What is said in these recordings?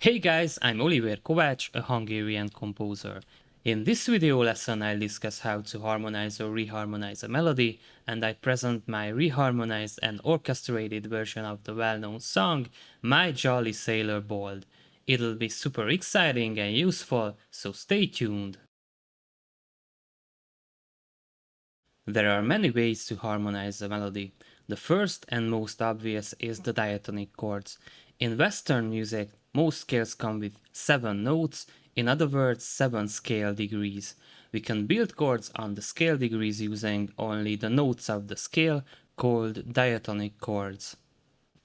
Hey guys, I'm Olivér Kovács, a Hungarian composer. In this video lesson I'll discuss how to harmonize or reharmonize a melody, and I present my reharmonized and orchestrated version of the well-known song, My Jolly Sailor Bold. It'll be super exciting and useful, so stay tuned. There are many ways to harmonize a melody. The first and most obvious is the diatonic chords. In Western music, most scales come with 7 notes, in other words 7 scale degrees. We can build chords on the scale degrees using only the notes of the scale, called diatonic chords.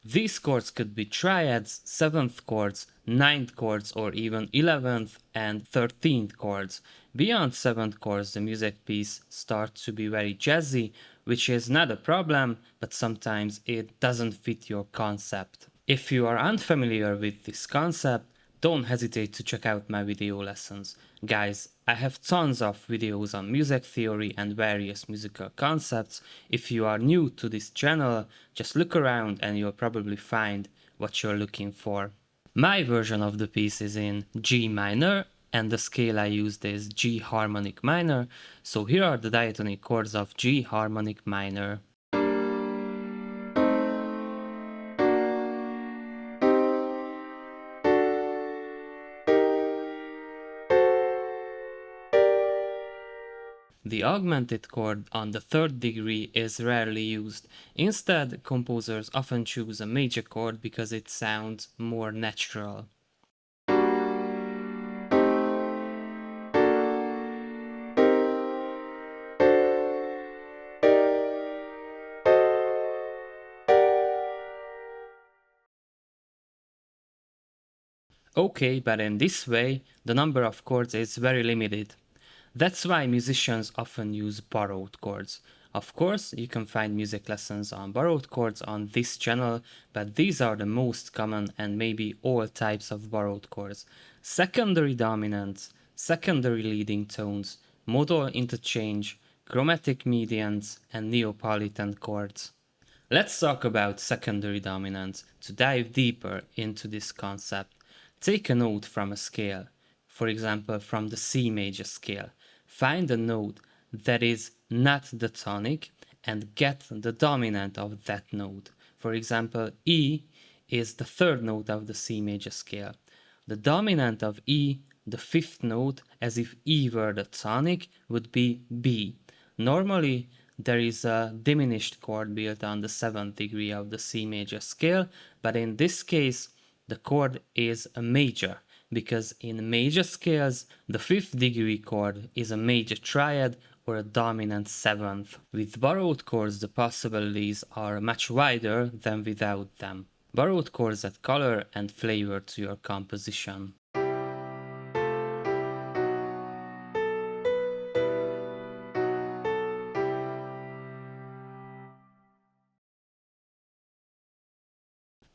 These chords could be triads, 7th chords, 9th chords, or even 11th and 13th chords. Beyond 7th chords, the music piece starts to be very jazzy, which is not a problem, but sometimes it doesn't fit your concept. If you are unfamiliar with this concept, don't hesitate to check out my video lessons. Guys, I have tons of videos on music theory and various musical concepts. If you are new to this channel, just look around and you'll probably find what you're looking for. My version of the piece is in G minor, and the scale I used is G harmonic minor, so here are the diatonic chords of G harmonic minor. The augmented chord on the 3rd degree is rarely used. Instead, composers often choose a major chord because it sounds more natural. Okay, but in this way, the number of chords is very limited. That's why musicians often use borrowed chords. Of course, you can find music lessons on borrowed chords on this channel, but these are the most common and maybe all types of borrowed chords. Secondary dominants, secondary leading tones, modal interchange, chromatic mediants, and Neapolitan chords. Let's talk about secondary dominants to dive deeper into this concept. Take a note from a scale, for example from the C major scale. Find a note that is not the tonic and get the dominant of that note. For example, E is the 3rd note of the C major scale. The dominant of E, the 5th note, as if E were the tonic, would be B. Normally, there is a diminished chord built on the 7th degree of the C major scale, but in this case, the chord is a major, because in major scales, the 5th degree chord is a major triad or a dominant 7th. With borrowed chords, the possibilities are much wider than without them. Borrowed chords add color and flavor to your composition.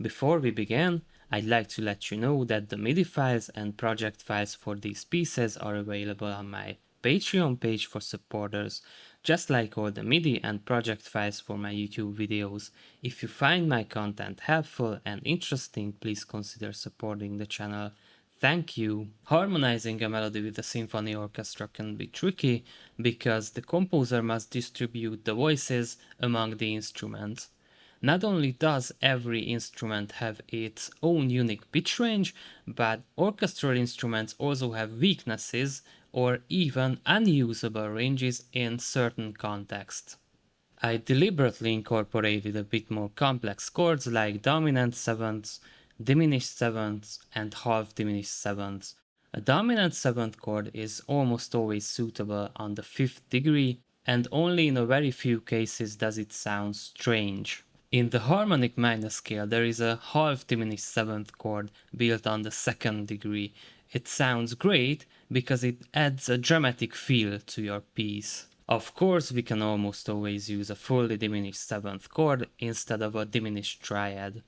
Before we begin, I'd like to let you know that the MIDI files and project files for these pieces are available on my Patreon page for supporters, just like all the MIDI and project files for my YouTube videos. If you find my content helpful and interesting, please consider supporting the channel. Thank you. Harmonizing a melody with a symphony orchestra can be tricky because the composer must distribute the voices among the instruments. Not only does every instrument have its own unique pitch range, but orchestral instruments also have weaknesses or even unusable ranges in certain contexts. I deliberately incorporated a bit more complex chords like dominant 7ths, diminished 7ths, and half-diminished 7ths. A dominant 7th chord is almost always suitable on the 5th degree, and only in a very few cases does it sound strange. In the harmonic minor scale, there is a half-diminished 7th chord built on the 2nd degree. It sounds great because it adds a dramatic feel to your piece. Of course, we can almost always use a fully diminished 7th chord instead of a diminished triad.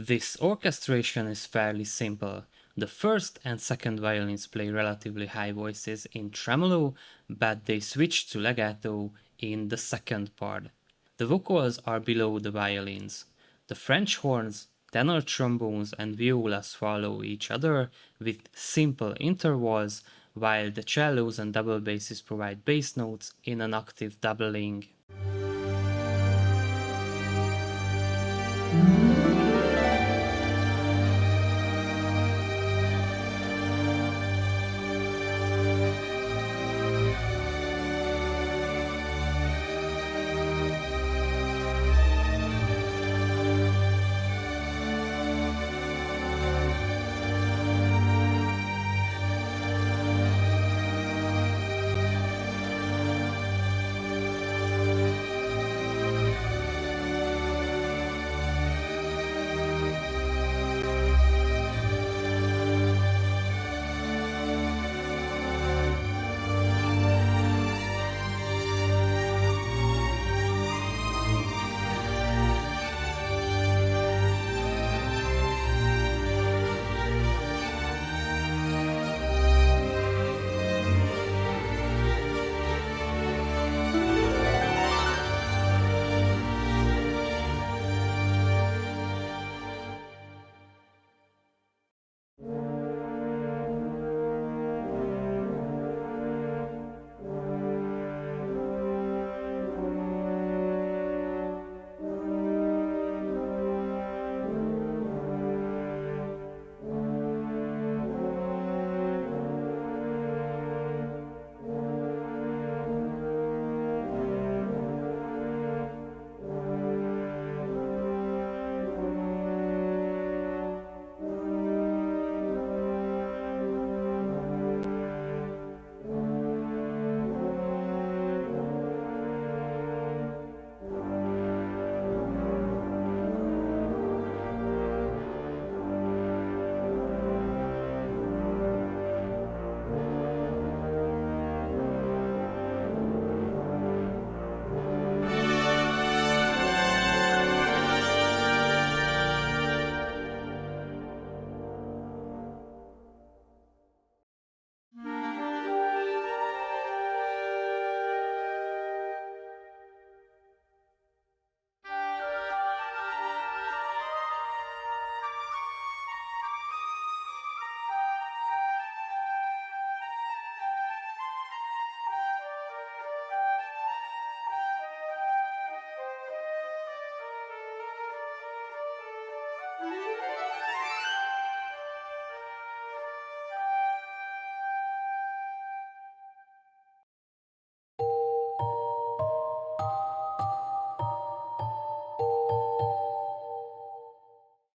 This orchestration is fairly simple. The first and second violins play relatively high voices in tremolo, but they switch to legato in the second part. The vocals are below the violins. The French horns, tenor trombones, and violas follow each other with simple intervals, while the cellos and double basses provide bass notes in an octave doubling.